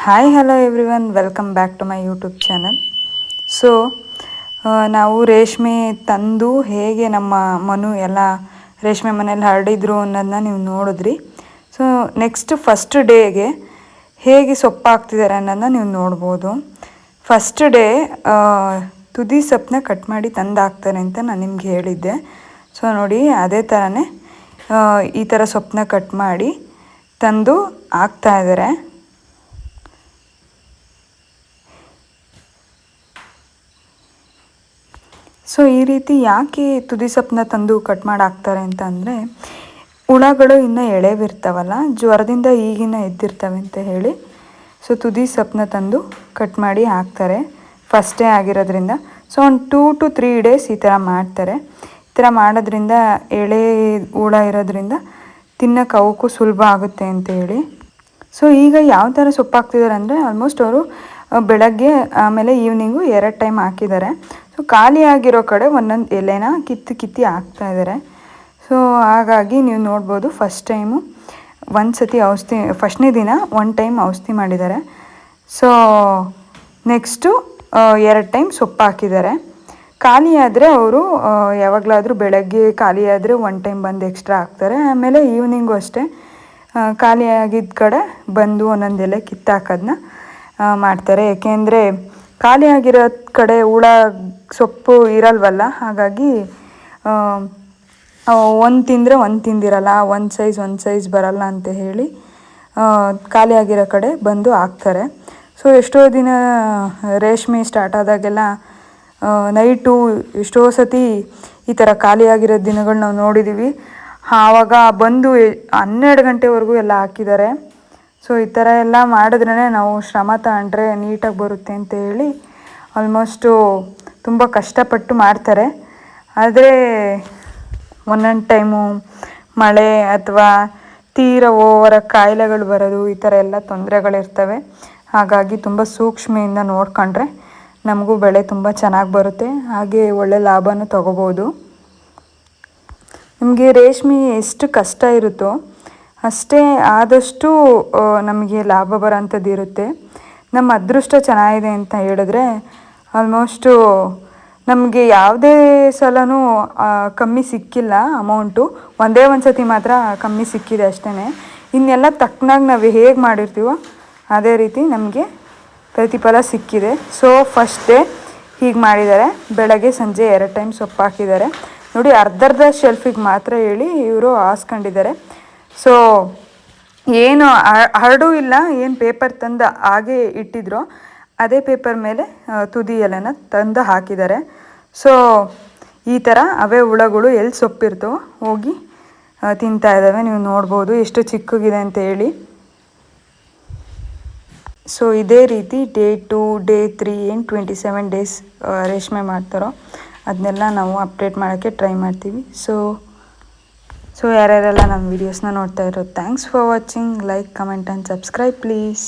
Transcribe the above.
Hi hello everyone, welcome back to my YouTube channel. So ನಾವು ರೇಷ್ಮೆ ತಂದು ಹೇಗೆ ನಮ್ಮ ಮನು ಎಲ್ಲ ರೇಷ್ಮೆ ಮನೇಲಿ ಹರಡಿದ್ರು ಅನ್ನೋದನ್ನ ನೀವು ನೋಡಿದ್ರಿ. ಸೊ ನೆಕ್ಸ್ಟ್ ಫಸ್ಟ್ ಡೇಗೆ ಹೇಗೆ ಸೊಪ್ಪಾಗ್ತಿದ್ದಾರೆ ಅನ್ನೋದನ್ನ ನೀವು ನೋಡ್ಬೋದು. ಫಸ್ಟ್ ಡೇ ತುದಿ ಸೊಪ್ಪನ್ನ ಕಟ್ ಮಾಡಿ ತಂದು ಹಾಕ್ತಾರೆ ಅಂತ ನಾನು ನಿಮ್ಗೆ ಹೇಳಿದ್ದೆ. ಸೊ ನೋಡಿ, ಅದೇ ಥರನೇ ಈ ಥರ ಸೊಪ್ಪನ್ನ ಕಟ್ ಮಾಡಿ ತಂದು ಹಾಕ್ತಾಯಿದ್ದಾರೆ. ಸೊ ಈ ರೀತಿ ಯಾಕೆ ತುದಿ ಸೊಪ್ಪನ್ನ ತಂದು ಕಟ್ ಮಾಡಿ ಹಾಕ್ತಾರೆ ಅಂತ ಅಂದರೆ, ಹುಳಗಳು ಇನ್ನೂ ಎಳೆವಿರ್ತಾವಲ್ಲ, ಜ್ವರದಿಂದ ಈಗಿನ ಎದ್ದಿರ್ತವೆ ಅಂತ ಹೇಳಿ ಸೊ ತುದಿ ಸೊಪ್ಪನ್ನ ತಂದು ಕಟ್ ಮಾಡಿ ಹಾಕ್ತಾರೆ ಫಸ್ಟ್ ಡೇ ಆಗಿರೋದ್ರಿಂದ. ಸೊ ಒಂದು 2 to 3 days ಈ ಥರ ಮಾಡ್ತಾರೆ. ಈ ಥರ ಮಾಡೋದ್ರಿಂದ ಎಳೆ ಹುಳ ಇರೋದ್ರಿಂದ ತಿನ್ನೋಕೆ ಅವಕ್ಕೂ ಸುಲಭ ಆಗುತ್ತೆ ಅಂತೇಳಿ. ಸೊ ಈಗ ಯಾವ ಥರ ಸೊಪ್ಪು ಹಾಕ್ತಿದ್ದಾರೆ ಅಂದರೆ, ಆಲ್ಮೋಸ್ಟ್ ಅವರು ಬೆಳಗ್ಗೆ ಆಮೇಲೆ ಈವ್ನಿಂಗು 2 ಟೈಮ್ ಹಾಕಿದ್ದಾರೆ. ಸೊ ಖಾಲಿಯಾಗಿರೋ ಕಡೆ ಒಂದೊಂದು ಎಲೆನ ಕಿತ್ತಿ ಹಾಕ್ತಾಯಿದ್ದಾರೆ. ಸೊ ಹಾಗಾಗಿ ನೀವು ನೋಡ್ಬೋದು, ಫಸ್ಟ್ ಟೈಮು ಒಂದು ಸತಿ ಔಷಧಿ, ಫಸ್ಟ್ನೇ ದಿನ 1 ಟೈಮ್ ಔಷಧಿ ಮಾಡಿದ್ದಾರೆ. ಸೊ ನೆಕ್ಸ್ಟು 2 ಟೈಮ್ ಸೊಪ್ಪು ಹಾಕಿದ್ದಾರೆ. ಖಾಲಿ ಆದರೆ ಅವರು ಯಾವಾಗಲಾದರೂ ಬೆಳಗ್ಗೆ ಖಾಲಿ ಆದರೆ 1 ಟೈಮ್ ಬಂದು ಎಕ್ಸ್ಟ್ರಾ ಹಾಕ್ತಾರೆ. ಆಮೇಲೆ ಈವ್ನಿಂಗು ಅಷ್ಟೇ ಖಾಲಿಯಾಗಿದ್ದ ಕಡೆ ಬಂದು ಒಂದೊಂದು ಎಲೆ ಕಿತ್ತಾಕೋದನ್ನ ಮಾಡ್ತಾರೆ. ಏಕೆಂದರೆ ಖಾಲಿಯಾಗಿರೋ ಕಡೆ ಹುಳ ಸೊಪ್ಪು ಇರಲ್ವಲ್ಲ, ಹಾಗಾಗಿ ಒಂದು ತಿಂದರೆ ಒಂದು ತಿಂದಿರಲ್ಲ, ಒಂದು ಸೈಜ್ ಬರಲ್ಲ ಅಂತ ಹೇಳಿ ಖಾಲಿಯಾಗಿರೋ ಕಡೆ ಬಂದು ಹಾಕ್ತಾರೆ. ಸೊ ಎಷ್ಟೋ ದಿನ ರೇಷ್ಮೆ ಸ್ಟಾರ್ಟ್ ಆದಾಗೆಲ್ಲ ನೈಟು ಎಷ್ಟೋ ಸತಿ ಈ ಥರ ಖಾಲಿಯಾಗಿರೋ ದಿನಗಳು ನಾವು ನೋಡಿದ್ದೀವಿ. ಆವಾಗ ಬಂದು 12 ಗಂಟೆವರೆಗೂ ಎಲ್ಲ ಹಾಕಿದ್ದಾರೆ. ಸೊ ಈ ಥರ ಎಲ್ಲ ಮಾಡಿದ್ರೇ ನಾವು ಶ್ರಮ ತಗೊಂಡ್ರೆ ನೀಟಾಗಿ ಬರುತ್ತೆ ಅಂತ ಹೇಳಿ ಆಲ್ಮೋಸ್ಟು ತುಂಬ ಕಷ್ಟಪಟ್ಟು ಮಾಡ್ತಾರೆ. ಆದರೆ ಒಂದೊಂದು ಟೈಮು ಮಳೆ ಅಥವಾ ತೀರಾ ಓವರಾಗಿ ಕಾಯಿಲೆಗಳು ಬರೋದು, ಈ ಥರ ಎಲ್ಲ ತೊಂದರೆಗಳಿರ್ತವೆ. ಹಾಗಾಗಿ ತುಂಬ ಸೂಕ್ಷ್ಮೆಯಿಂದ ನೋಡ್ಕೊಂಡ್ರೆ ನಮಗೂ ಬೆಳೆ ತುಂಬ ಚೆನ್ನಾಗಿ ಬರುತ್ತೆ, ಹಾಗೆ ಒಳ್ಳೆ ಲಾಭನೂ ತೊಗೋಬೋದು. ನಿಮಗೆ ರೇಷ್ಮೆ ಎಷ್ಟು ಕಷ್ಟ ಇರುತ್ತೋ ಅಷ್ಟೇ ಆದಷ್ಟು ನಮಗೆ ಲಾಭ ಬರೋಂಥದ್ದು ಇರುತ್ತೆ. ನಮ್ಮ ಅದೃಷ್ಟ ಚೆನ್ನಾಗಿದೆ ಅಂತ ಹೇಳಿದ್ರೆ ಆಲ್ಮೋಸ್ಟು ನಮಗೆ ಯಾವುದೇ ಸಲನೂ ಕಮ್ಮಿ ಸಿಕ್ಕಿಲ್ಲ ಅಮೌಂಟು. ಒಂದೇ ಒಂದು ಸತಿ ಮಾತ್ರ ಕಮ್ಮಿ ಸಿಕ್ಕಿದೆ ಅಷ್ಟೇ. ಇನ್ನೆಲ್ಲ ತಕ್ಕನಾಗಿ ನಾವು ಹೇಗೆ ಮಾಡಿರ್ತೀವೋ ಅದೇ ರೀತಿ ನಮಗೆ ಪ್ರತಿಫಲ ಸಿಕ್ಕಿದೆ. ಸೊ ಫಸ್ಟ್ ಡೇ ಹೀಗೆ ಮಾಡಿದ್ದಾರೆ, ಬೆಳಗ್ಗೆ ಸಂಜೆ 2 ಟೈಮ್ ಸೊಪ್ಪು ಹಾಕಿದ್ದಾರೆ. ನೋಡಿ, ಅರ್ಧರ್ಧ ಶೆಲ್ಫಿಗೆ ಮಾತ್ರ ಹೇಳಿ ಇವರು ಹಾಸ್ಕೊಂಡಿದ್ದಾರೆ. ಸೊ ಏನು ಹರಡು ಇಲ್ಲ, ಏನು ಪೇಪರ್ ತಂದು ಹಾಗೆ ಇಟ್ಟಿದ್ರು ಅದೇ ಪೇಪರ್ ಮೇಲೆ ತುದಿ ಎಲೆನ ತಂದು ಹಾಕಿದ್ದಾರೆ. ಸೊ ಈ ಥರ ಅವೇ ಹುಳಗಳು ಎಲ್ಲಿ ಸೊಪ್ಪಿರ್ತವೋ ಹೋಗಿ ತಿಂತಾ ಇದ್ದಾವೆ. ನೀವು ನೋಡ್ಬೋದು ಎಷ್ಟು ಚಿಕ್ಕಗಿದೆ ಅಂತ ಹೇಳಿ. ಸೊ ಇದೇ ರೀತಿ ಡೇ 2, ಡೇ 3 ಏನು 27 ಡೇಸ್ ರೇಷ್ಮೆ ಮಾಡ್ತಾರೋ ಅದನ್ನೆಲ್ಲ ನಾವು ಅಪ್ಡೇಟ್ ಮಾಡೋಕ್ಕೆ ಟ್ರೈ ಮಾಡ್ತೀವಿ. ಸೊ ಯಾರ್ಯಾರೆಲ್ಲ ನಮ್ಮ ವೀಡಿಯೋಸ್ನ ನೋಡ್ತಾ ಇರೋ, thanks for watching. Like, comment and subscribe please.